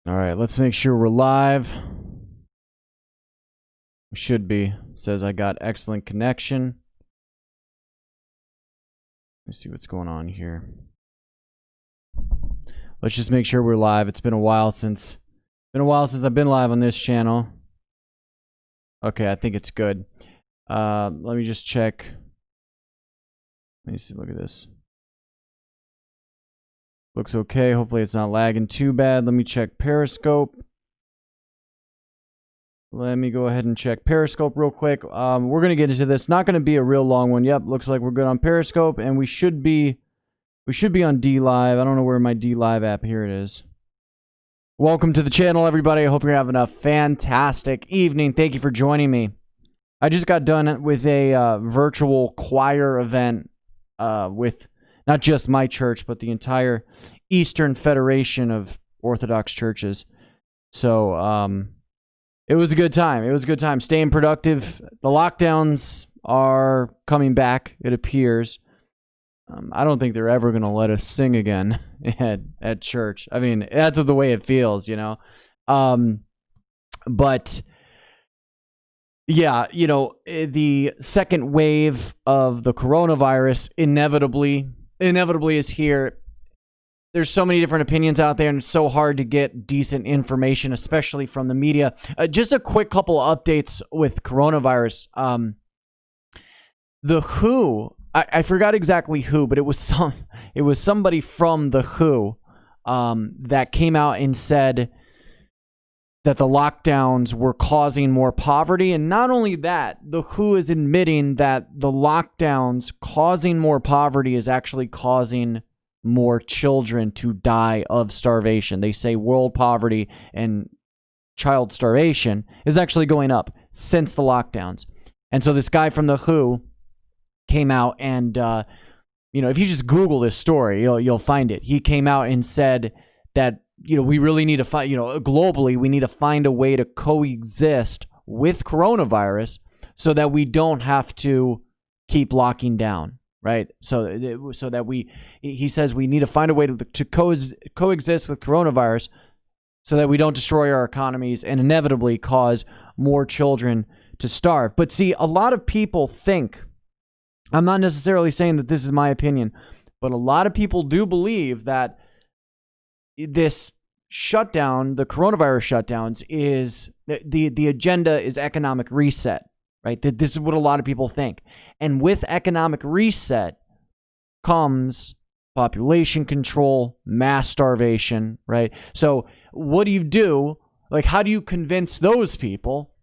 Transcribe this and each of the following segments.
All right, let's make sure we're live. We should be. It says I got excellent connection. Let's see what's going on here. Let's just make sure we're live. It's been a while since I've been live on this channel. Okay, I think it's good. Let me just check. Let me see. Look at this. Looks okay. Hopefully it's not lagging too bad. Let me check Periscope. Let me go ahead and check Periscope real quick. We're going to get into this. Not going to be a real long one. Yep, looks like we're good on Periscope, and we should be on Dlive. I don't know where my Dlive app. Here it is. Welcome to the channel, everybody. I hope you're having a fantastic evening. Thank you for joining me. I just got done with a virtual choir event with not just my church, but the entire Eastern Federation of Orthodox churches. So, it was a good time. It was a good time. Staying productive. The lockdowns are coming back, it appears. I don't think they're ever going to let us sing again at church. I mean, that's the way it feels, you know. But yeah, you know, the second wave of the coronavirus inevitably is here. There's so many different opinions out there, and it's so hard to get decent information, especially from the media. Just a quick couple updates with coronavirus. The WHO, I forgot exactly who, but it was somebody from the WHO that came out and said that the lockdowns were causing more poverty. And not only that, the WHO is admitting that the lockdowns causing more poverty is actually causing more children to die of starvation. They say world poverty and child starvation is actually going up since the lockdowns. And so this guy from the WHO came out and, you know, if you just Google this story, you'll find it. He came out and said that, you know, we really need to find, you know, globally, we need to find a way to coexist with coronavirus so that we don't have to keep locking down. Right. So that he says we need to find a way to coexist with coronavirus so that we don't destroy our economies and inevitably cause more children to starve. But see, a lot of people think, I'm not necessarily saying that this is my opinion, but a lot of people do believe that this shutdown, the coronavirus shutdowns, is the agenda is economic reset. Right? This is what a lot of people think. And with economic reset comes population control, mass starvation, right? So what do? Like, how do you convince those people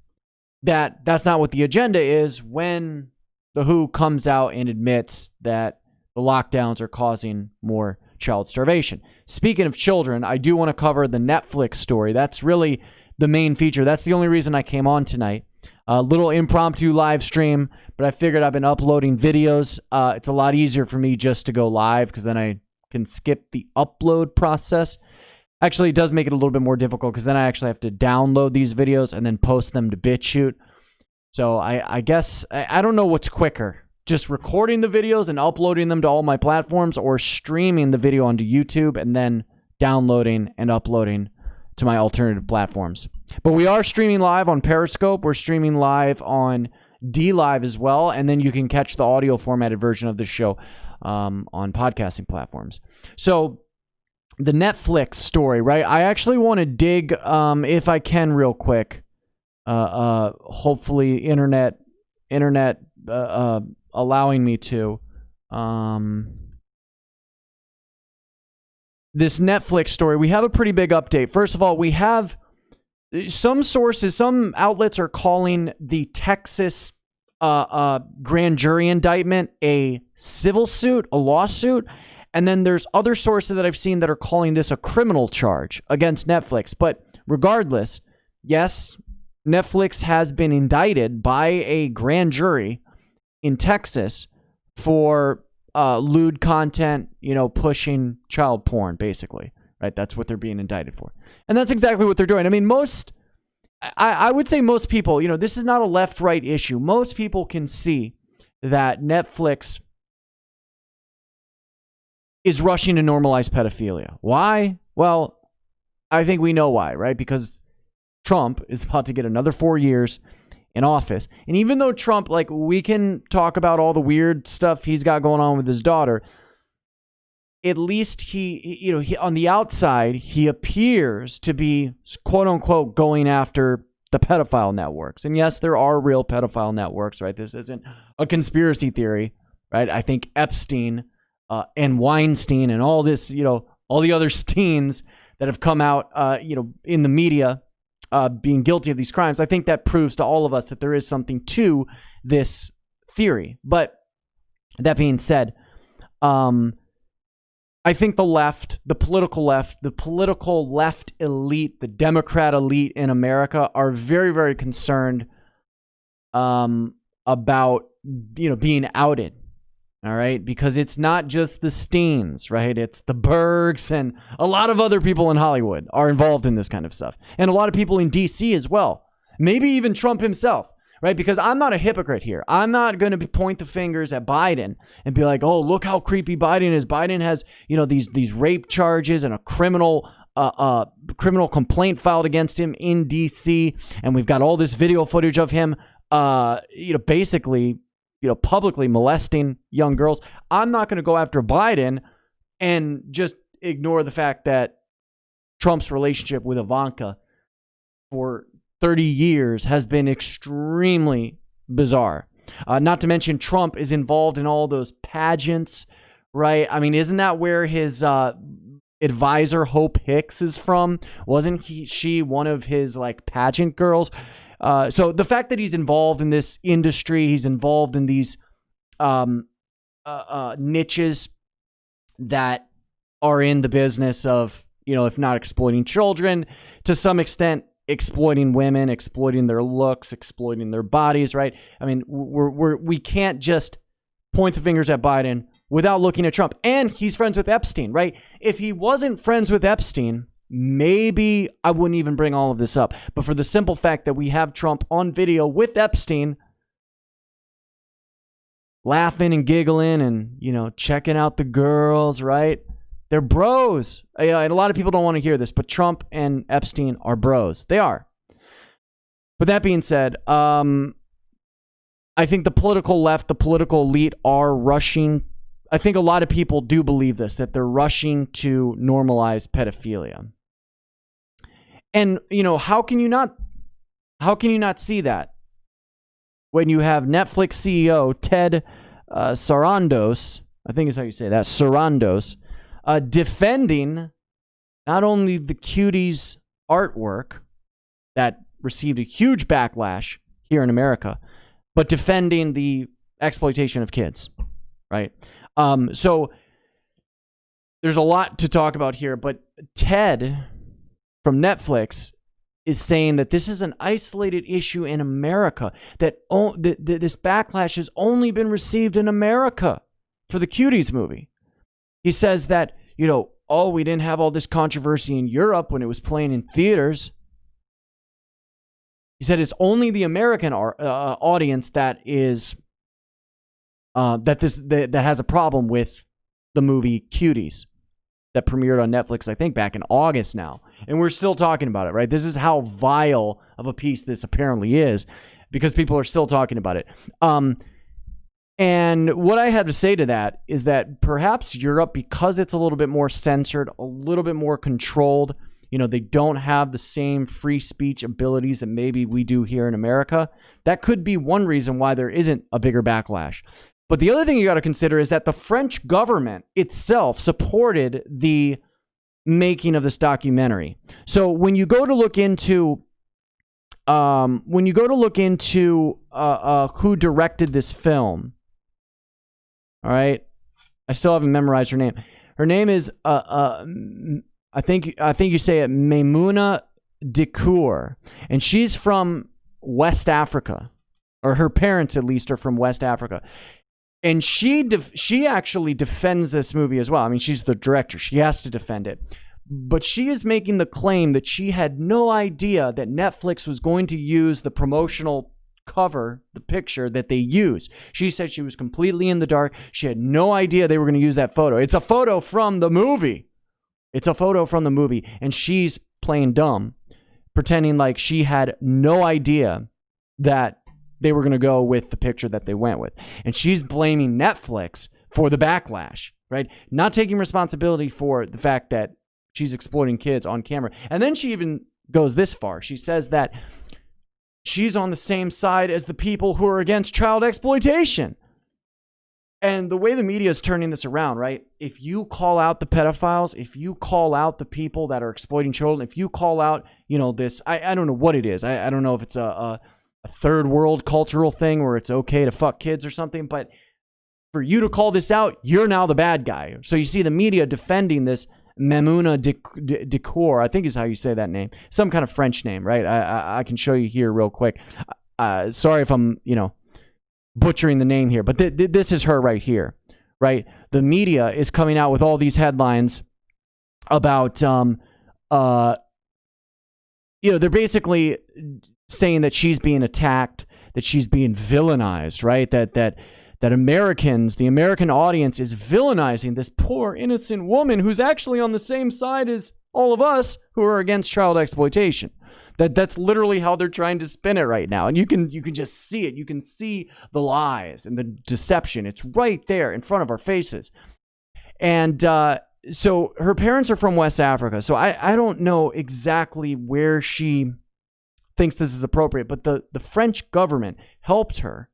that that's not what the agenda is when the WHO comes out and admits that the lockdowns are causing more child starvation? Speaking of children, I do want to cover the Netflix story. That's really the main feature. That's the only reason I came on tonight. A little impromptu live stream, but I figured I've been uploading videos. It's a lot easier for me just to go live because then I can skip the upload process. Actually, it does make it a little bit more difficult because then I actually have to download these videos and then post them to Bitchute. So I guess, I don't know what's quicker. Just recording the videos and uploading them to all my platforms, or streaming the video onto YouTube and then downloading and uploading to my alternative platforms. But we are streaming live on Periscope. We're streaming live on Dlive as well. And then you can catch the audio formatted version of the show on podcasting platforms. So the Netflix story, right? I actually want to dig, if I can real quick, hopefully internet allowing me to, this Netflix story. We have a pretty big update. First of all, we have some sources, some outlets are calling the Texas grand jury indictment a civil suit, a lawsuit. And then there's other sources that I've seen that are calling this a criminal charge against Netflix. But regardless, yes, Netflix has been indicted by a grand jury in Texas for lewd content, you know, pushing child porn, basically, right? That's what they're being indicted for. And that's exactly what they're doing. I mean, I would say most people, you know, this is not a left-right issue. Most people can see that Netflix is rushing to normalize pedophilia. Why? Well, I think we know why, right? Because Trump is about to get another 4 years in office. And even though Trump, like, we can talk about all the weird stuff he's got going on with his daughter, at least he on the outside, he appears to be, quote unquote, going after the pedophile networks. And yes, there are real pedophile networks, right? This isn't a conspiracy theory, right? I think Epstein and Weinstein and all this, all the other Steens that have come out, in the media being guilty of these crimes, I think that proves to all of us that there is something to this theory. But that being said, I think the left, the political left elite, the Democrat elite in America are very, very concerned about, being outed. All right. Because it's not just the Steens, right? It's the Bergs, and a lot of other people in Hollywood are involved in this kind of stuff. And a lot of people in DC as well. Maybe even Trump himself, right? Because I'm not a hypocrite here. I'm not going to point the fingers at Biden and be like, oh, look how creepy Biden is. Biden has, these rape charges and a criminal complaint filed against him in DC. And we've got all this video footage of him, basically, publicly molesting young girls. I'm not going to go after Biden and just ignore the fact that Trump's relationship with Ivanka for 30 years has been extremely bizarre. Not to mention Trump is involved in all those pageants, right? I mean, isn't that where his advisor Hope Hicks is from? Wasn't she one of his pageant girls? So the fact that he's involved in this industry, he's involved in these niches that are in the business of, if not exploiting children, to some extent exploiting women, exploiting their looks, exploiting their bodies, right? I mean, we can't just point the fingers at Biden without looking at Trump. And he's friends with Epstein, right? If he wasn't friends with Epstein, maybe I wouldn't even bring all of this up. But for the simple fact that we have Trump on video with Epstein, laughing and giggling and, checking out the girls, right? They're bros. And a lot of people don't want to hear this, but Trump and Epstein are bros. They are. But that being said, I think the political left, the political elite are rushing. I think a lot of people do believe this, that they're rushing to normalize pedophilia. And, how can you not see that when you have Netflix CEO Ted Sarandos, I think is how you say that, Sarandos, defending not only the Cuties artwork that received a huge backlash here in America, but defending the exploitation of kids, right? So there's a lot to talk about here, but Ted from Netflix is saying that this is an isolated issue in America, that this backlash has only been received in America for the Cuties movie. He says that, we didn't have all this controversy in Europe when it was playing in theaters. He said it's only the American audience that is that has a problem with the movie Cuties that premiered on Netflix, I think, back in August now. And we're still talking about it, right? This is how vile of a piece this apparently is, because people are still talking about it. And what I have to say to that is that perhaps Europe, because it's a little bit more censored, a little bit more controlled, they don't have the same free speech abilities that maybe we do here in America. That could be one reason why there isn't a bigger backlash. But the other thing you got to consider is that the French government itself supported the making of this documentary. So when you go to look into who directed this film, all right, I still haven't memorized her name. Her name is I think you say it, Maimouna Decour, and she's from West Africa, or her parents at least are from West Africa. And she actually defends this movie as well. I mean, she's the director. She has to defend it. But she is making the claim that she had no idea that Netflix was going to use the promotional cover, the picture that they use. She said she was completely in the dark. She had no idea they were going to use that photo. It's a photo from the movie. And she's playing dumb, pretending like she had no idea that they were going to go with the picture that they went with. And she's blaming Netflix for the backlash, right? Not taking responsibility for the fact that she's exploiting kids on camera. And then she even goes this far. She says that she's on the same side as the people who are against child exploitation. And the way the media is turning this around, right? If you call out the pedophiles, if you call out the people that are exploiting children, if you call out, this, I don't know what it is. I don't know if it's a third world cultural thing where it's okay to fuck kids or something, but for you to call this out, you're now the bad guy. So you see the media defending this Mamouna Decour, I think is how you say that name. Some kind of French name, right? I can show you here real quick. Sorry if I'm, butchering the name here, but this is her right here, right? The media is coming out with all these headlines about, they're basically saying that she's being attacked, that she's being villainized, right? That Americans, the American audience is villainizing this poor innocent woman who's actually on the same side as all of us who are against child exploitation. That's literally how they're trying to spin it right now. And you can just see it. You can see the lies and the deception. It's right there in front of our faces. And so her parents are from West Africa. So I don't know exactly where she thinks this is appropriate, but the French government helped her,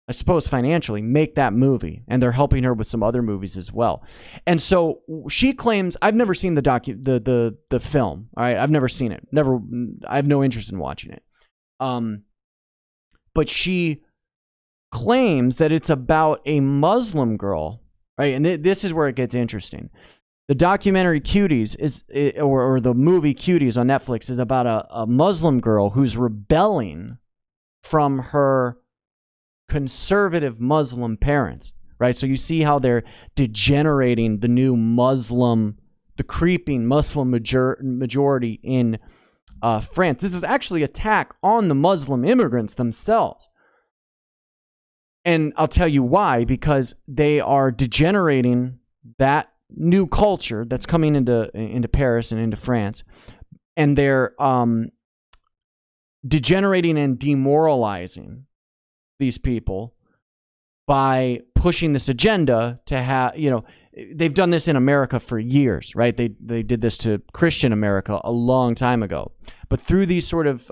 I suppose financially, make that movie, and they're helping her with some other movies as well. And so she claims, I've never seen the film. All right, I've never seen it. I have no interest in watching it. But she claims that it's about a Muslim girl, right? And this is where it gets interesting. The documentary Cuties or the movie Cuties on Netflix is about a Muslim girl who's rebelling from her conservative Muslim parents, right? So you see how they're degenerating the creeping Muslim majority in France. This is actually an attack on the Muslim immigrants themselves. And I'll tell you why, because they are degenerating that new culture that's coming into Paris and into France. And they're degenerating and demoralizing these people by pushing this agenda to have, they've done this in America for years, right? They did this to Christian America a long time ago. But through these sort of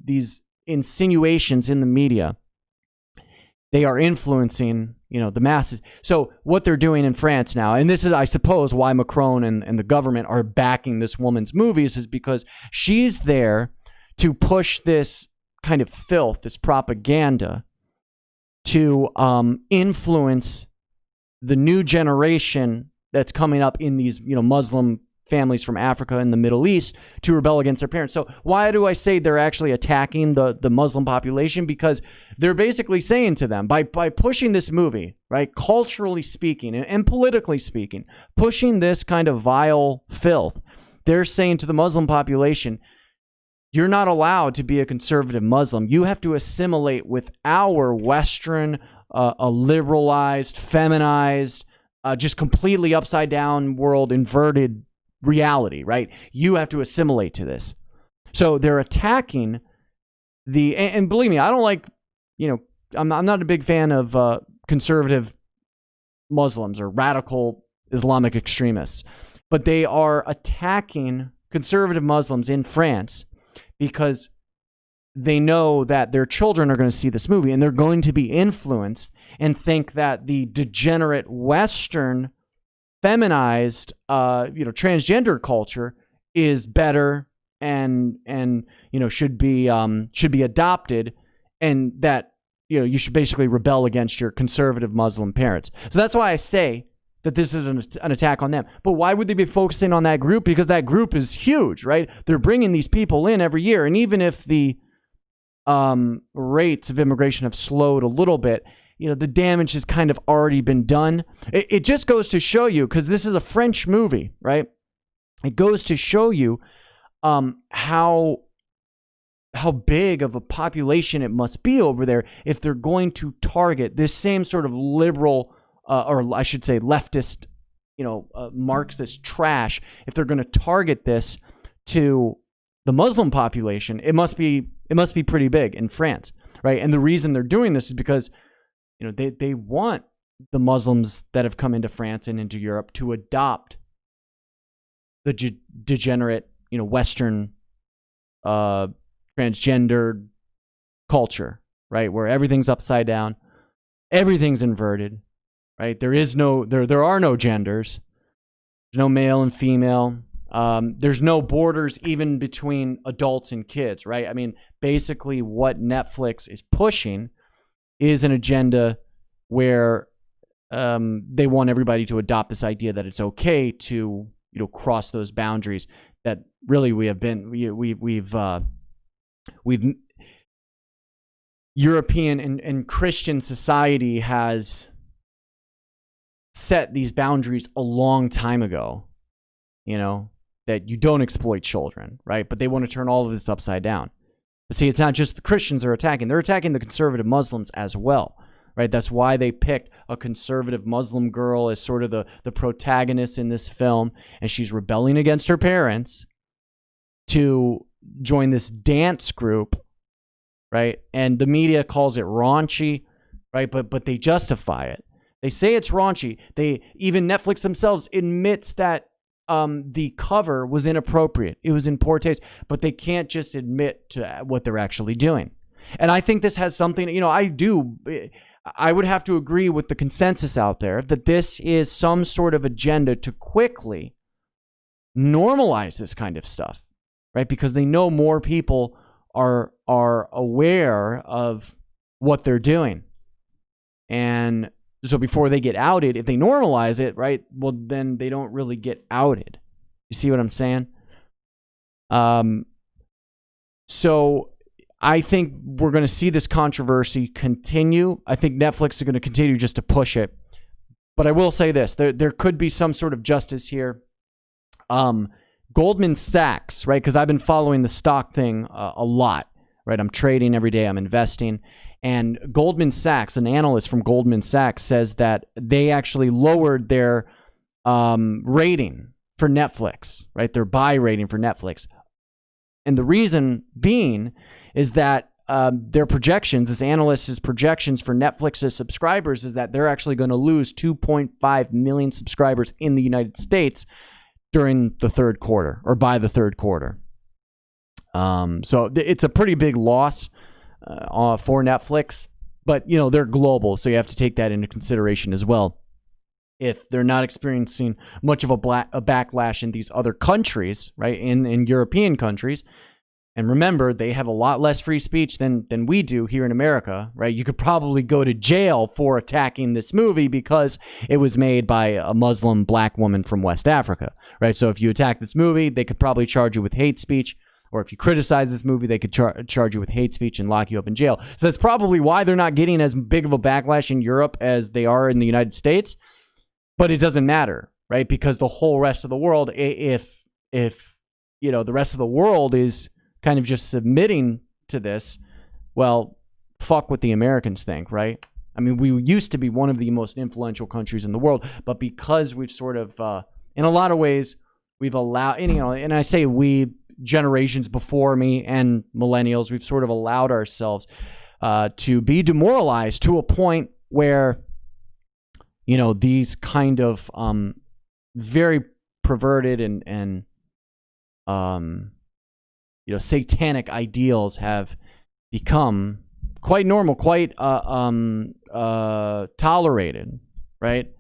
these insinuations in the media, they are influencing, the masses. So what they're doing in France now, and this is, I suppose, why Macron and the government are backing this woman's movies, is because she's there to push this kind of filth, this propaganda, to influence the new generation that's coming up in these, Muslim families from Africa and the Middle East to rebel against their parents. So why do I say they're actually attacking the Muslim population? Because they're basically saying to them, by pushing this movie, right, culturally speaking and politically speaking, pushing this kind of vile filth, they're saying to the Muslim population, you're not allowed to be a conservative Muslim. You have to assimilate with our Western, a liberalized, feminized, just completely upside down world, inverted reality, right? You have to assimilate to this. So they're attacking and believe me, I don't like, I'm not a big fan of conservative Muslims or radical Islamic extremists, but they are attacking conservative Muslims in France because they know that their children are going to see this movie and they're going to be influenced and think that the degenerate Western feminized, transgender culture is better and should be adopted, and that, you should basically rebel against your conservative Muslim parents. So that's why I say that this is an attack on them. But why would they be focusing on that group? Because that group is huge, right? They're bringing these people in every year. And even if the rates of immigration have slowed a little bit, the damage has kind of already been done. It just goes to show you, because this is a French movie, right? It goes to show you how big of a population it must be over there if they're going to target this same sort of liberal, or I should say leftist, Marxist trash, if they're going to target this to the Muslim population, it must be pretty big in France, right? And the reason they're doing this is because, you know, they want the Muslims that have come into France and into Europe to adopt the degenerate, you know, Western transgendered culture, right? Where everything's upside down, everything's inverted, right? There are no genders. There's no male and female. There's no borders even between adults and kids, right? I mean, basically what Netflix is pushing is an agenda where they want everybody to adopt this idea that it's okay to, you know, cross those boundaries that really we've European and Christian society has set these boundaries a long time ago, you know, that you don't exploit children, right? But they want to turn all of this upside down. But see, it's not just the Christians they're attacking the conservative Muslims as well, right? That's why they picked a conservative Muslim girl as sort of the protagonist in this film, and she's rebelling against her parents to join this dance group, right? And the media calls it raunchy, right? But they justify it. They say it's raunchy. Even Netflix themselves admits that the cover was inappropriate. It was in poor taste, but they can't just admit to what they're actually doing. And I think this has something, you know, I would have to agree with the consensus out there that this is some sort of agenda to quickly normalize this kind of stuff, right? Because they know more people are aware of what they're doing. And so before they get outed, if they normalize it, right, well, then they don't really get outed. You see what I'm saying? So I think we're going to see this controversy continue. I think Netflix is going to continue just to push it. But I will say this. There could be some sort of justice here. Goldman Sachs, right, because I've been following the stock thing a lot, right? I'm trading every day. I'm investing. And Goldman Sachs, an analyst from Goldman Sachs, says that they actually lowered their rating for Netflix, right? Their buy rating for Netflix. And the reason being is that their projections, this analyst's projections for Netflix's subscribers is that they're actually going to lose 2.5 million subscribers in the United States during the third quarter or by the third quarter. So it's a pretty big loss for Netflix, but you know, they're global, so you have to take that into consideration as well. If they're not experiencing much of a backlash in these other countries, right, in European countries, and remember, they have a lot less free speech than we do here in America, right? You could probably go to jail for attacking this movie because it was made by a Muslim black woman from West Africa, right? So if you attack this movie, they could probably charge you with hate speech. Or if you criticize this movie, they could charge you with hate speech and lock you up in jail. So that's probably why they're not getting as big of a backlash in Europe as they are in the United States. But it doesn't matter, right? Because the whole rest of the world, if you know, the rest of the world is kind of just submitting to this, well, fuck what the Americans think, right? I mean, we used to be one of the most influential countries in the world, but because we've sort of, in a lot of ways, we've allowed, you know, and I say we, generations before me and millennials, we've sort of allowed ourselves to be demoralized to a point where, you know, these kind of very perverted and you know, satanic ideals have become quite normal, quite tolerated, right?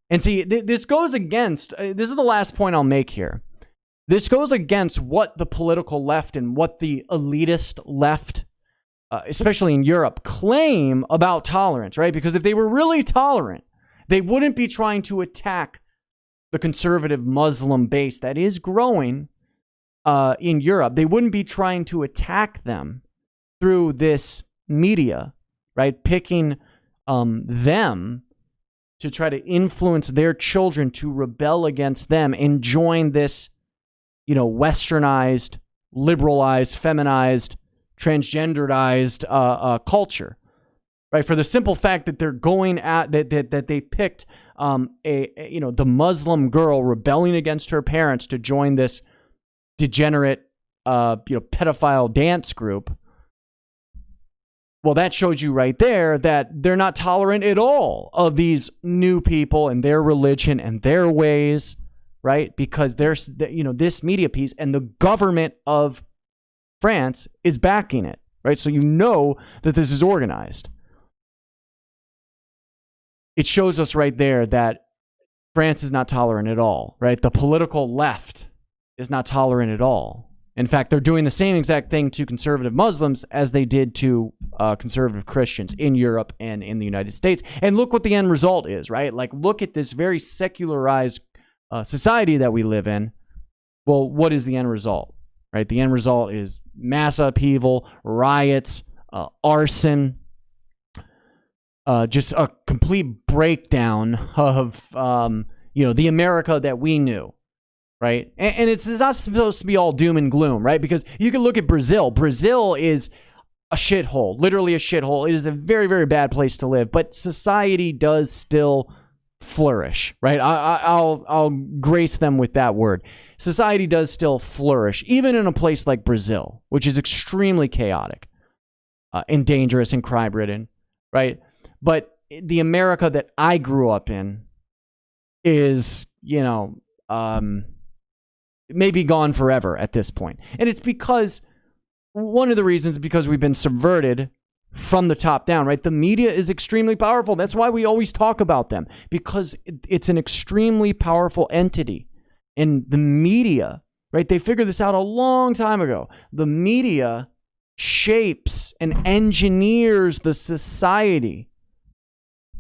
And see, this goes against, this is the last point I'll make here. This goes against what the political left and what the elitist left, especially in Europe, claim about tolerance, right? Because if they were really tolerant, they wouldn't be trying to attack the conservative Muslim base that is growing in Europe. They wouldn't be trying to attack them through this media, right? Picking them to try to influence their children to rebel against them and join this, you know, westernized, liberalized, feminized, transgenderized culture, right? For the simple fact that they're going at that they picked you know, the Muslim girl rebelling against her parents to join this degenerate pedophile dance group. Well, that shows you right there that they're not tolerant at all of these new people and their religion and their ways, right? Because there's, this media piece and the government of France is backing it, right? So you know that this is organized. It shows us right there that France is not tolerant at all, right? The political left is not tolerant at all. In fact, they're doing the same exact thing to conservative Muslims as they did to conservative Christians in Europe and in the United States. And look what the end result is, right? Like, look at this very secularized society that we live in. Well, what is the end result, right? The end result is mass upheaval, riots, arson, just a complete breakdown of, the America that we knew. Right. And it's not supposed to be all doom and gloom. Right. Because you can look at Brazil. Brazil is a shithole, literally a shithole. It is a very, very bad place to live. But society does still flourish. Right. I'll grace them with that word. Society does still flourish, even in a place like Brazil, which is extremely chaotic and dangerous and crime ridden. Right. But the America that I grew up in is, maybe gone forever at this point. And it's because one of the reasons is because we've been subverted from the top down, right? The media is extremely powerful. That's why we always talk about them, because it's an extremely powerful entity. And the media, right? They figured this out a long time ago. The media shapes and engineers the society.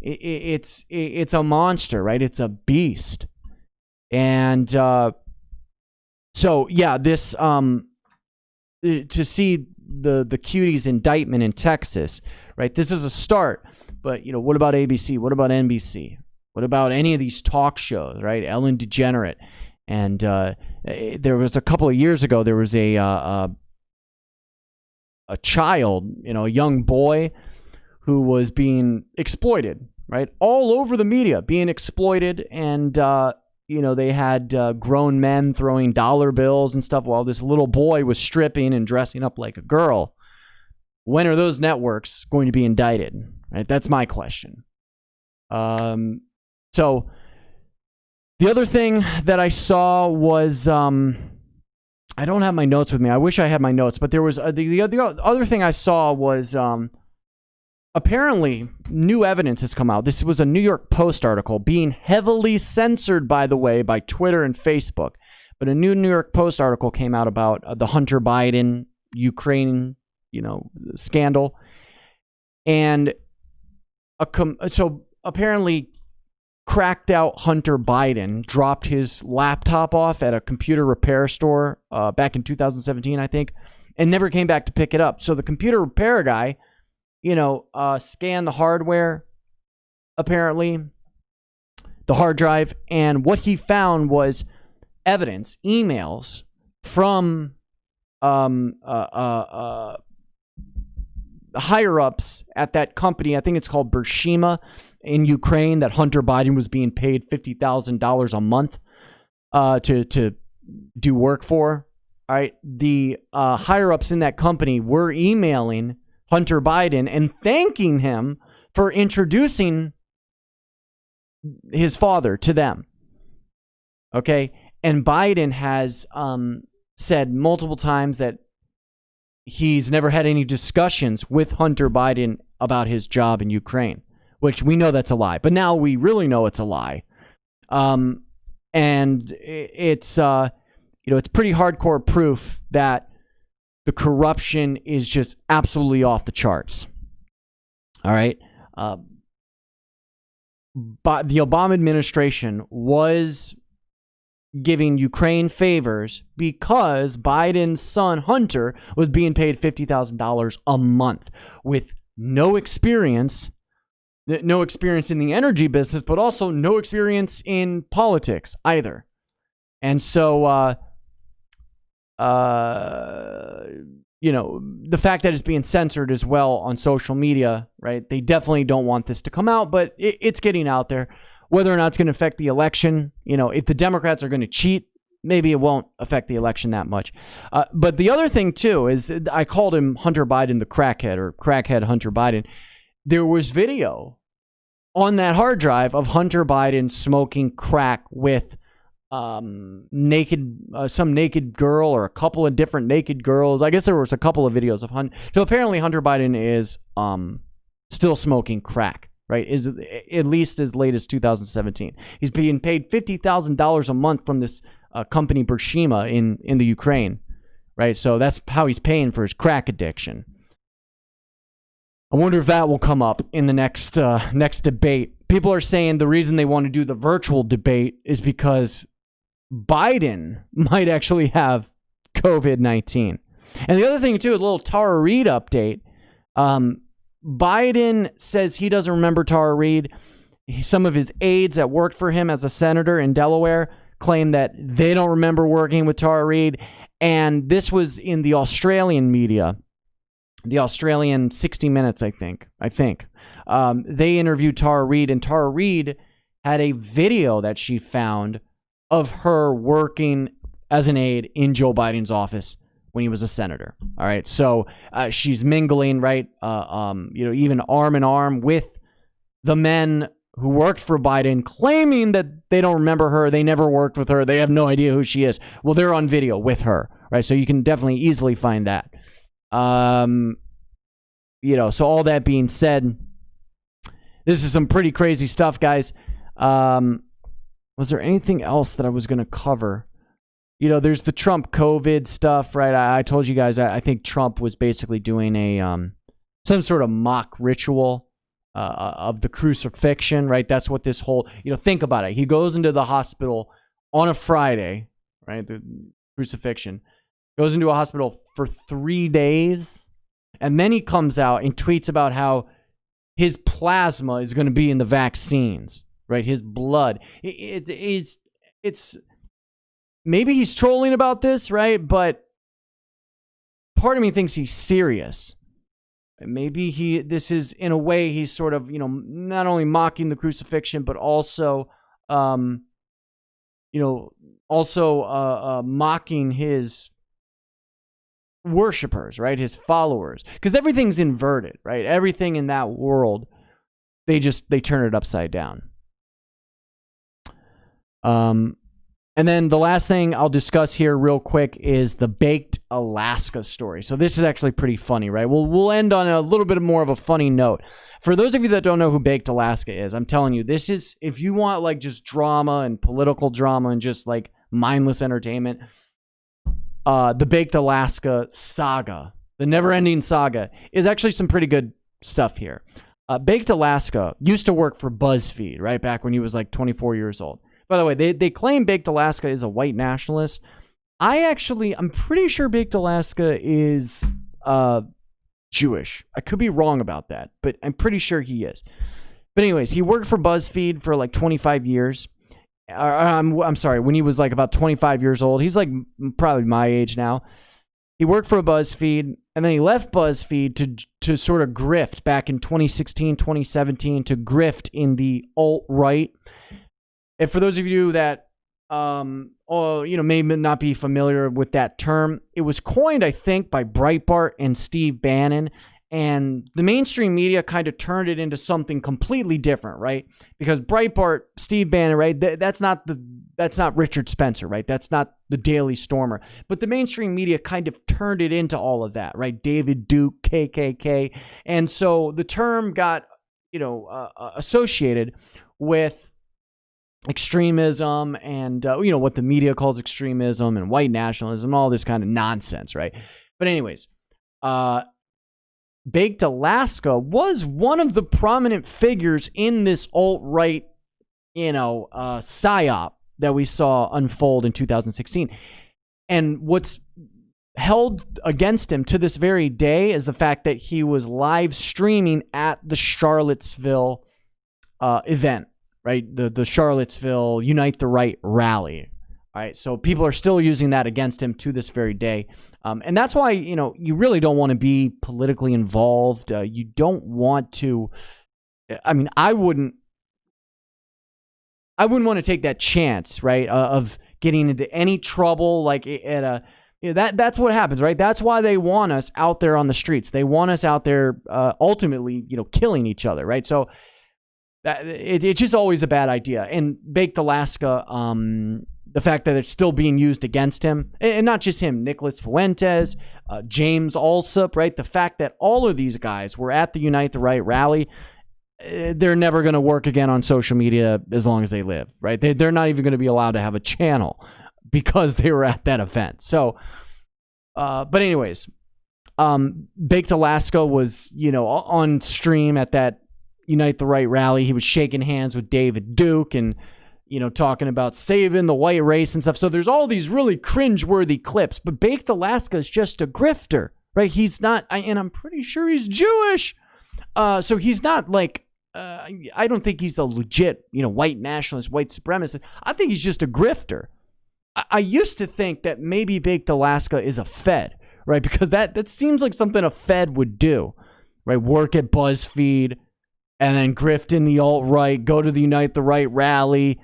It's a monster, right? It's a beast. And, so yeah, this to see the Cuties indictment in Texas, right? This is a start, but what about ABC? What about NBC? What about any of these talk shows, right? Ellen DeGenerate, and there was a couple of years ago there was a child, a young boy who was being exploited, right? All over the media, being exploited, and they had grown men throwing dollar bills and stuff while this little boy was stripping and dressing up like a girl. When are those networks going to be indicted? Right? That's my question. So the other thing that I saw was, I don't have my notes with me. I wish I had my notes, but there was the other thing I saw was, apparently, new evidence has come out. This was a New York Post article being heavily censored, by the way, by Twitter and Facebook. But a new New York Post article came out about the Hunter Biden, Ukraine, scandal. And so apparently cracked out Hunter Biden dropped his laptop off at a computer repair store back in 2017, I think, and never came back to pick it up. So the computer repair guy scan the hardware, apparently, the hard drive, and what he found was evidence, emails from higher-ups at that company. I think it's called Burshima in Ukraine, that Hunter Biden was being paid $50,000 a month to do work for. All right, the higher-ups in that company were emailing Hunter Biden and thanking him for introducing his father to them. Okay. And Biden has said multiple times that he's never had any discussions with Hunter Biden about his job in Ukraine, which we know that's a lie. But now we really know it's a lie. And it's pretty hardcore proof that the corruption is just absolutely off the charts. All right. But the Obama administration was giving Ukraine favors because Biden's son, Hunter, was being paid $50,000 a month with no experience in the energy business, but also no experience in politics either. And so, the fact that it's being censored as well on social media, right? They definitely don't want this to come out, but it's getting out there. Whether or not it's going to affect the election, if the Democrats are going to cheat maybe it won't affect the election that much. But the other thing, too, is I called him Hunter Biden the crackhead, or crackhead Hunter Biden. There was video on that hard drive of Hunter Biden smoking crack with some naked girl, or a couple of different naked girls. I guess there was a couple of videos of Hunter. So apparently Hunter Biden is still smoking crack, right? Is at least as late as 2017. He's being paid $50,000 a month from this company Burshima in the Ukraine, right? So that's how he's paying for his crack addiction. I wonder if that will come up in the next debate. People are saying the reason they want to do the virtual debate is because Biden might actually have COVID-19. And the other thing, too, a little Tara Reid update. Biden says he doesn't remember Tara Reid. Some of his aides that worked for him as a senator in Delaware claim that they don't remember working with Tara Reid. And this was in the Australian media, the Australian 60 Minutes, I think. They interviewed Tara Reid, and Tara Reid had a video that she found of her working as an aide in Joe Biden's office when he was a senator. All right. So she's mingling, right? Even arm in arm with the men who worked for Biden, claiming that they don't remember her. They never worked with her. They have no idea who she is. Well, they're on video with her, right? So you can definitely easily find that. So all that being said, this is some pretty crazy stuff, guys. Was there anything else that I was going to cover? There's the Trump COVID stuff, right? I told you guys, I think Trump was basically doing some sort of mock ritual of the crucifixion, right? That's what this whole, think about it. He goes into the hospital on a Friday, right? The crucifixion. Goes into a hospital for 3 days. And then he comes out and tweets about how his plasma is going to be in the vaccines, right? His blood. It's maybe he's trolling about this, right? But part of me thinks he's serious. Maybe this is, in a way, he's sort of, not only mocking the crucifixion, but also, mocking his worshipers, right? His followers, because everything's inverted, right? Everything in that world, they turn it upside down. And then the last thing I'll discuss here real quick is the Baked Alaska story. So this is actually pretty funny, right? We'll end on a little bit more of a funny note. For those of you that don't know who Baked Alaska is, I'm telling you, this is, if you want like just drama and political drama and just like mindless entertainment, the Baked Alaska saga, the never-ending saga, is actually some pretty good stuff here. Baked Alaska used to work for BuzzFeed, right? Back when he was like 24 years old. By the way, they claim Baked Alaska is a white nationalist. I'm pretty sure Baked Alaska is Jewish. I could be wrong about that, but I'm pretty sure he is. But anyways, he worked for BuzzFeed for like 25 years. I'm sorry, when he was like about 25 years old. He's like probably my age now. He worked for BuzzFeed, and then he left BuzzFeed to sort of grift back in 2016, 2017, to grift in the alt-right. And for those of you that may not be familiar with that term, it was coined, I think, by Breitbart and Steve Bannon. And the mainstream media kind of turned it into something completely different, right? Because Breitbart, Steve Bannon, right? That's not Richard Spencer, right? That's not the Daily Stormer. But the mainstream media kind of turned it into all of that, right? David Duke, KKK. And so the term got, associated with extremism and, what the media calls extremism and white nationalism, all this kind of nonsense, right? But anyways, Baked Alaska was one of the prominent figures in this alt-right, psyop that we saw unfold in 2016. And what's held against him to this very day is the fact that he was live streaming at the Charlottesville event, right? The Charlottesville Unite the Right rally. All right, so people are still using that against him to this very day. And that's why, you really don't want to be politically involved. You don't want to, I wouldn't want to take that chance, right, of getting into any trouble, like at a, that's what happens, right? That's why they want us out there on the streets. They want us out there, ultimately, killing each other, right? So it's just always a bad idea. And Baked Alaska, the fact that it's still being used against him, and not just him, Nicholas Fuentes, James Alsop, right? The fact that all of these guys were at the Unite the Right rally, they're never going to work again on social media as long as they live, right? They're not even going to be allowed to have a channel because they were at that event. So, but anyways, Baked Alaska was, on stream at that Unite the Right rally. He was shaking hands with David Duke and, talking about saving the white race and stuff. So there's all these really cringeworthy clips, but Baked Alaska is just a grifter, right? He's not, and I'm pretty sure he's Jewish. So he's not like, I don't think he's a legit, white nationalist, white supremacist. I think he's just a grifter. I used to think that maybe Baked Alaska is a Fed, right? Because that seems like something a Fed would do, right? Work at BuzzFeed and then grift in the alt-right, go to the Unite the Right rally,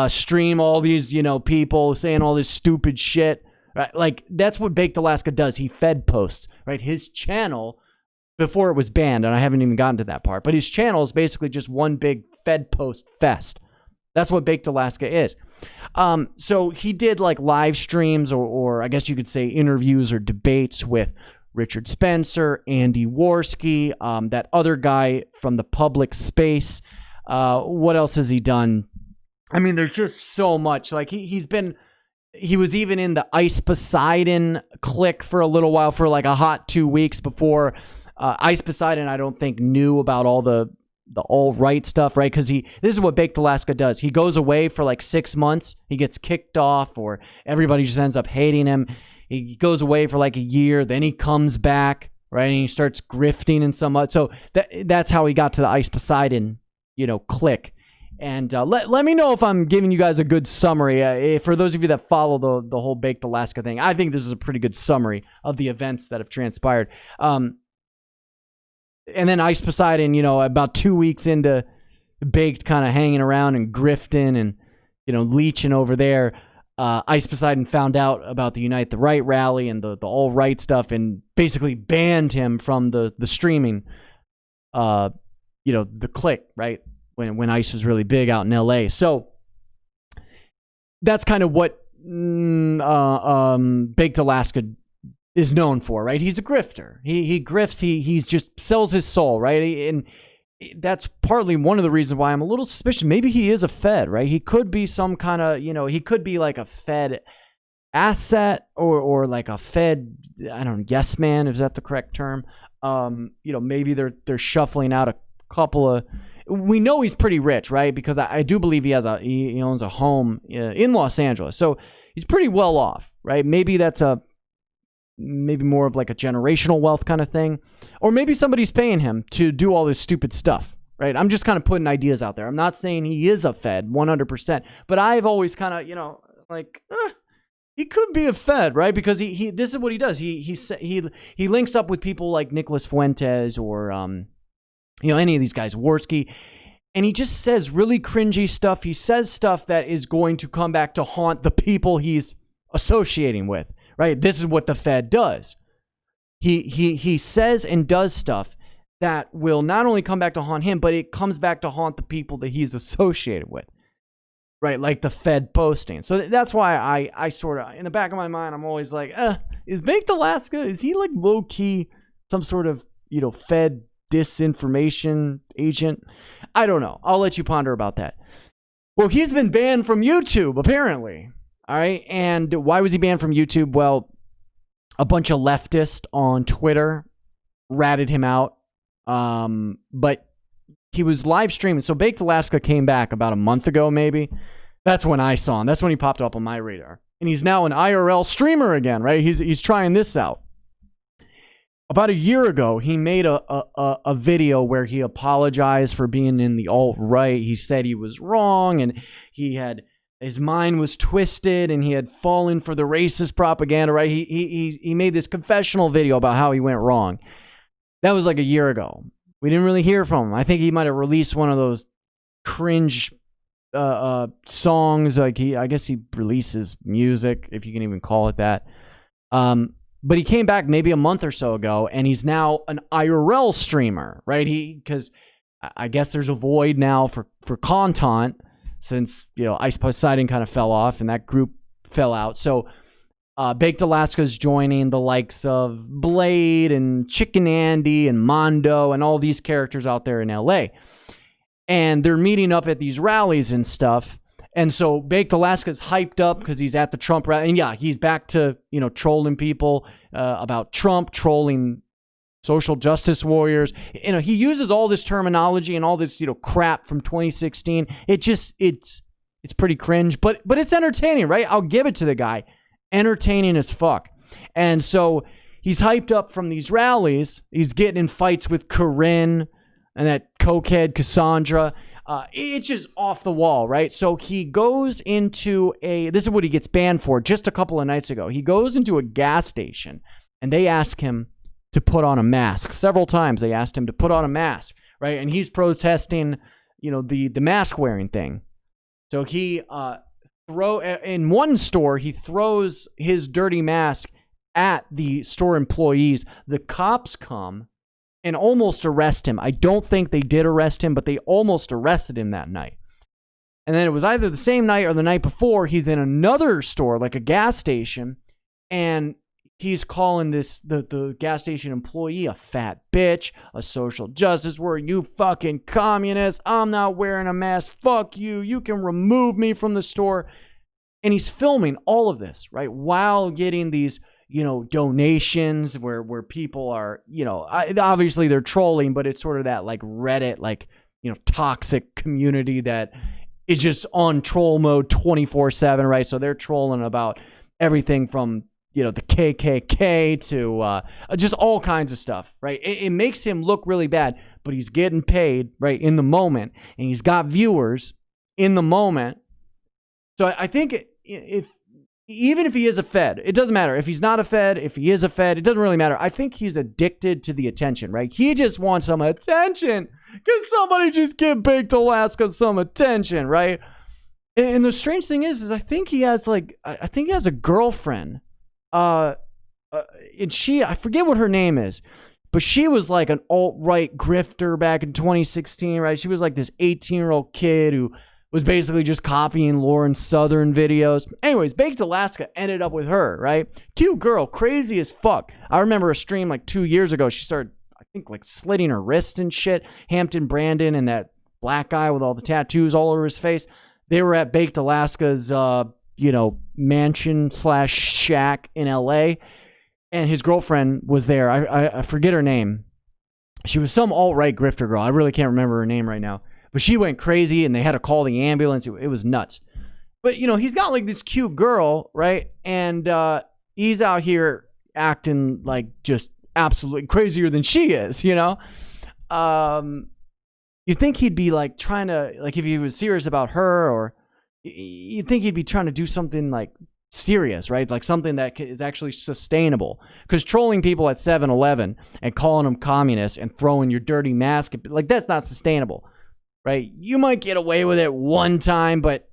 stream all these, people saying all this stupid shit, right? Like, that's what Baked Alaska does. He Fed posts, right? His channel, before it was banned, and I haven't even gotten to that part, but his channel is basically just one big Fed post fest. That's what Baked Alaska is. So he did like live streams or I guess you could say interviews or debates with Richard Spencer, Andy Worski, that other guy from the public space. What else has he done? I mean, there's just so much. Like he was even in the Ice Poseidon clique for a little while, for like a hot 2 weeks before Ice Poseidon, I don't think, knew about all the alt-right stuff, right? Because this is what Baked Alaska does. He goes away for like 6 months. He gets kicked off, or everybody just ends up hating him. He goes away for like a year. Then he comes back, right? And he starts grifting and so much. So that's how he got to the Ice Poseidon, clique. And let me know if I'm giving you guys a good summary. For those of you that follow the whole Baked Alaska thing, I think this is a pretty good summary of the events that have transpired. And then Ice Poseidon, about 2 weeks into Baked kind of hanging around and grifting and, leeching over there, Ice Poseidon found out about the Unite the Right rally and the all-right stuff and basically banned him from the streaming, the clique, right? When Ice was really big out in LA. So that's kind of what Baked Alaska is known for, right? He's a grifter. He grifts. He's just sells his soul, right? And that's partly one of the reasons why I'm a little suspicious. Maybe he is a Fed, right? He could be some kind of, he could be like a Fed asset or like a Fed, I don't know, yes man, is that the correct term? Maybe they're shuffling out a couple of. We know he's pretty rich, right? Because I do believe he owns a home in Los Angeles, so he's pretty well off, right? Maybe that's maybe more of like a generational wealth kind of thing, or maybe somebody's paying him to do all this stupid stuff, right? I'm just kind of putting ideas out there. I'm not saying he is a Fed 100%, but I've always kind of, he could be a Fed, right? Because he this is what he does. He links up with people like Nicholas Fuentes or any of these guys, Worski, and he just says really cringy stuff. He says stuff that is going to come back to haunt the people he's associating with, right? This is what the Fed does. He says and does stuff that will not only come back to haunt him, but it comes back to haunt the people that he's associated with, right? Like the Fed posting. So that's why I sort of, in the back of my mind, I'm always like, is Baked Alaska, is he like low-key some sort of, Fed disinformation agent? I don't know. I'll let you ponder about that. Well, he's been banned from YouTube, apparently. All right. And why was he banned from YouTube? Well, a bunch of leftists on Twitter ratted him out. But he was live streaming. So Baked Alaska came back about a month ago, maybe. That's when I saw him. That's when he popped up on my radar. And he's now an IRL streamer again, right? He's trying this out. About a year ago, he made a video where he apologized for being in the alt-right. He said he was wrong and his mind was twisted and he had fallen for the racist propaganda, right? He made this confessional video about how he went wrong. That was like a year ago. We didn't really hear from him. I think he might have released one of those cringe songs. Like I guess he releases music, if you can even call it that. But he came back maybe a month or so ago, and he's now an IRL streamer, right? Because I guess there's a void now for content since, Ice Poseidon kind of fell off and that group fell out. So Baked Alaska's joining the likes of Blade and Chicken Andy and Mondo and all these characters out there in LA. And they're meeting up at these rallies and stuff. And so Baked Alaska's hyped up because he's at the Trump rally. And yeah, he's back to, trolling people about Trump, trolling social justice warriors. He uses all this terminology and all this, crap from 2016. It's pretty cringe, but it's entertaining, right? I'll give it to the guy. Entertaining as fuck. And so he's hyped up from these rallies. He's getting in fights with Corinne and that cokehead Cassandra. It's just off the wall, right? So he goes into this is what he gets banned for just a couple of nights ago. He goes into a gas station and they ask him to put on a mask. Several times they asked him to put on a mask, right? And he's protesting, the mask wearing thing. So he in one store, he throws his dirty mask at the store employees. The cops come and almost arrest him. I don't think they did arrest him, but they almost arrested him that night. And then it was either the same night or the night before, he's in another store, like a gas station, and he's calling the gas station employee a fat bitch, a social justice warrior, you fucking communist, I'm not wearing a mask, fuck you, you can remove me from the store. And he's filming all of this, right, while getting these donations where people are, obviously they're trolling, but it's sort of that like Reddit, like, toxic community that is just on troll mode 24/7, right? So they're trolling about everything from, the KKK to just all kinds of stuff, right? It makes him look really bad, but he's getting paid, right, in the moment, and he's got viewers in the moment. So I think even if he is a Fed, it doesn't matter. If he's not a Fed, if he is a Fed, it doesn't really matter. I think he's addicted to the attention, right? He just wants some attention. Can somebody just give Baked Alaska some attention, right? And the strange thing is I think he has a girlfriend. And I forget what her name is, but she was like an alt-right grifter back in 2016, right? She was like this 18-year-old kid who was basically just copying Lauren Southern videos. Anyways, Baked Alaska ended up with her, right? Cute girl, crazy as fuck. I remember a stream like 2 years ago. She started, I think, like slitting her wrists and shit. Hampton Brandon and that black guy with all the tattoos all over his face. They were at Baked Alaska's, mansion / shack in LA. And his girlfriend was there. I forget her name. She was some alt-right grifter girl. I really can't remember her name right now. But she went crazy and they had to call the ambulance. It was nuts. But, he's got like this cute girl, right? And he's out here acting like just absolutely crazier than she is, You think he'd be like trying to, like if he was serious about her, or you think he'd be trying to do something like serious, right? Like something that is actually sustainable. Because trolling people at 7-Eleven and calling them communists and throwing your dirty mask, like that's not sustainable. Right? You might get away with it one time, but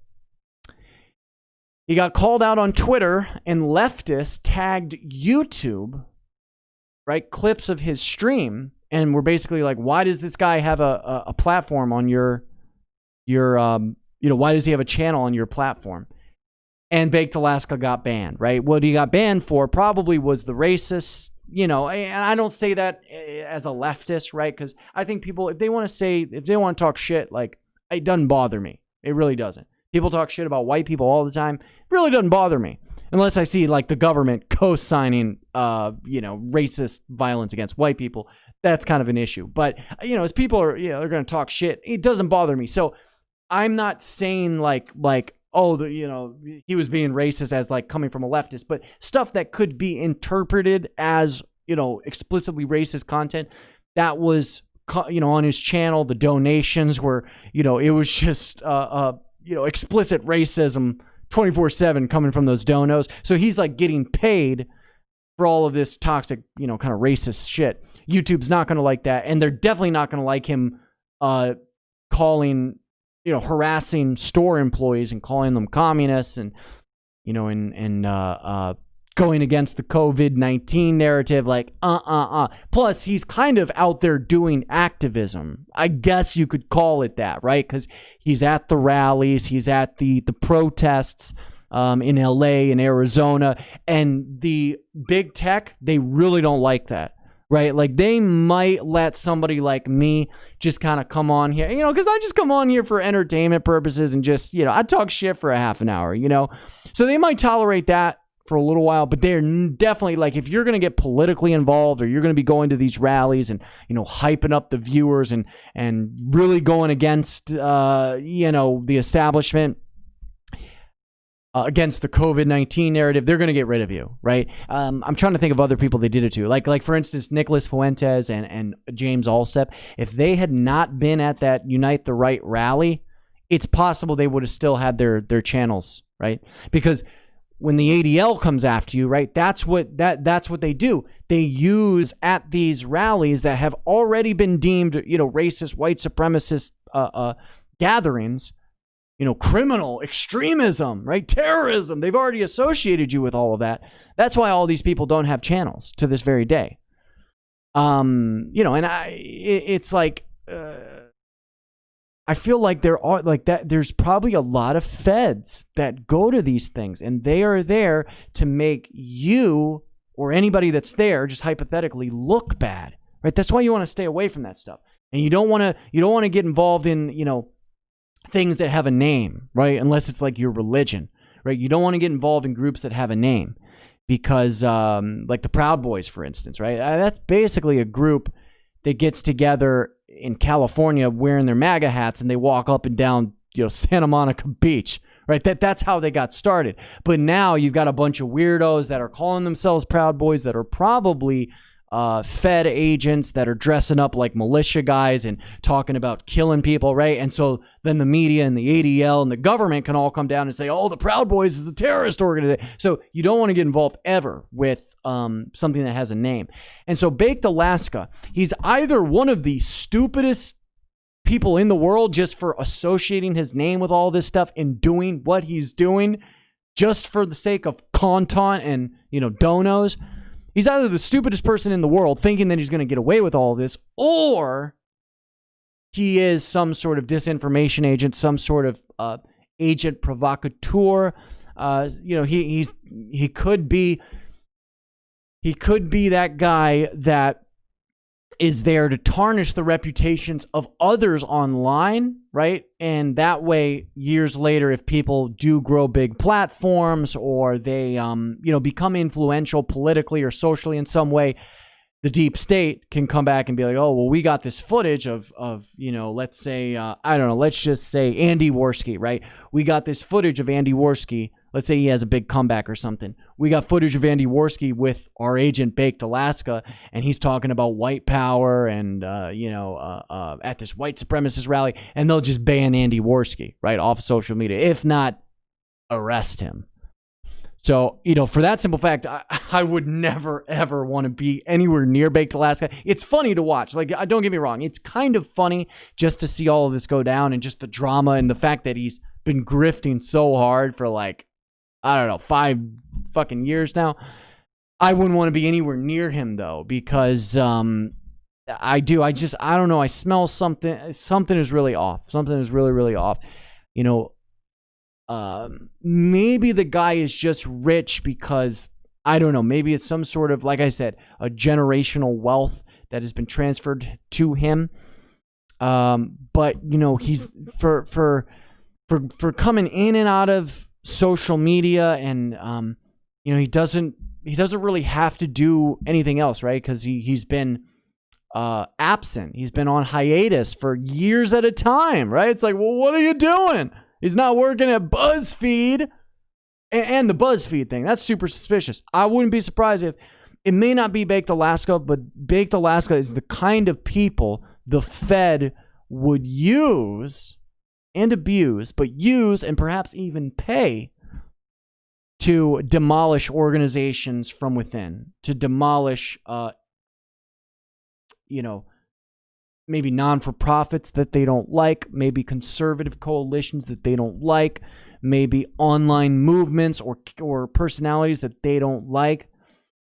he got called out on Twitter and leftists tagged YouTube, right? Clips of his stream. And we're basically like, why does this guy have a platform on your why does he have a channel on your platform? And Baked Alaska got banned, right? What he got banned for probably was the racist, and I don't say that as a leftist, right? Because I think people, if they want to talk shit, like, it doesn't bother me. It really doesn't. People talk shit about white people all the time. It really doesn't bother me. Unless I see, like, the government co-signing, racist violence against white people. That's kind of an issue. But, as people are, they're going to talk shit, it doesn't bother me. So I'm not saying, like, he was being racist as like coming from a leftist, but stuff that could be interpreted as, explicitly racist content that was, on his channel, the donations were, it was just, explicit racism 24/7 coming from those donos. So he's like getting paid for all of this toxic, kind of racist shit. YouTube's not going to like that. And they're definitely not going to like him, calling, harassing store employees and calling them communists and, going against the COVID-19 narrative, like, Plus, he's kind of out there doing activism. I guess you could call it that, right? Because he's at the rallies, he's at the protests in LA and Arizona, and the big tech, they really don't like that. Right? Like, they might let somebody like me just kind of come on here, because I just come on here for entertainment purposes and just, I talk shit for a half an hour, So they might tolerate that for a little while, but they're definitely like, if you're going to get politically involved or you're going to be going to these rallies and, hyping up the viewers and really going against, the establishment, against the COVID-19 narrative, they're going to get rid of you, right? I'm trying to think of other people they did it to. Like for instance, Nicholas Fuentes and James Allsep. If they had not been at that Unite the Right rally, it's possible they would have still had their channels, right? Because when the ADL comes after you, right, that's what they do. They use at these rallies that have already been deemed, racist, white supremacist gatherings, criminal extremism, right? Terrorism. They've already associated you with all of that. That's why all these people don't have channels to this very day. It's like, I feel like there are like that. There's probably a lot of feds that go to these things and they are there to make you or anybody that's there just hypothetically look bad, right? That's why you want to stay away from that stuff. And you don't want to get involved in, things that have a name, right? Unless it's like your religion, right? You don't want to get involved in groups that have a name because, like the Proud Boys, for instance, right? That's basically a group that gets together in California wearing their MAGA hats and they walk up and down, Santa Monica Beach, right? That's how they got started. But now you've got a bunch of weirdos that are calling themselves Proud Boys that are probably Fed agents that are dressing up like militia guys and talking about killing people, right? And so then the media and the ADL and the government can all come down and say, oh, the Proud Boys is a terrorist organization. So you don't want to get involved ever with something that has a name. And so Baked Alaska, he's either one of the stupidest people in the world just for associating his name with all this stuff and doing what he's doing just for the sake of content and, donos. He's either the stupidest person in the world thinking that he's going to get away with all of this, or he is some sort of disinformation agent, some sort of agent provocateur. He could be that guy that is there to tarnish the reputations of others online, right? And that way, years later, if people do grow big platforms or they, become influential politically or socially in some way, the deep state can come back and be like, oh, well, we got this footage of let's say, let's just say Andy Worski, right? We got this footage of Andy Worski. Let's say he has a big comeback or something. We got footage of Andy Worski with our agent Baked Alaska, and he's talking about white power and, at this white supremacist rally, and they'll just ban Andy Worski, right, off of social media, if not arrest him. So, for that simple fact, I would never, ever want to be anywhere near Baked Alaska. It's funny to watch. Like, don't get me wrong. It's kind of funny just to see all of this go down and just the drama and the fact that he's been grifting so hard for 5 fucking years now. I wouldn't want to be anywhere near him though, because I don't know. I smell something. Something is really off. Something is really, really off. Maybe the guy is just rich because, I don't know, maybe it's some sort of, like I said, a generational wealth that has been transferred to him. But he's for coming in and out of social media, and he doesn't really have to do anything else, right? Because he's been absent. He's been on hiatus for years at a time, right? It's like, well, what are you doing? He's not working at BuzzFeed. And the BuzzFeed thing, that's super suspicious. I wouldn't be surprised if it may not be Baked Alaska, but Baked Alaska is the kind of people the Fed would use and abuse, but use and perhaps even pay to demolish organizations from within, to demolish, maybe non-for-profits that they don't like, maybe conservative coalitions that they don't like, maybe online movements or personalities that they don't like.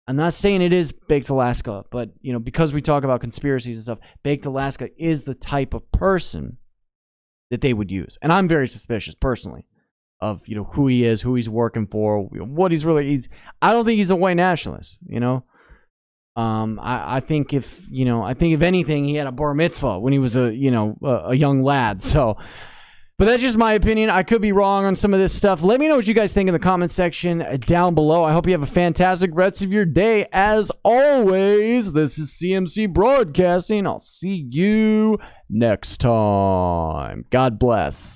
I'm not saying it is Baked Alaska, but, you know, because we talk about conspiracies and stuff, Baked Alaska is the type of person that they would use. And I'm very suspicious, personally, of, you know, who he is, who he's working for, what he's really... I don't think he's a white nationalist, you know? I think if anything, he had a bar mitzvah when he was a young lad. So, but that's just my opinion. I could be wrong on some of this stuff. Let me know what you guys think in the comment section down below. I hope you have a fantastic rest of your day. As always, this is CMC Broadcasting. I'll see you next time. God bless.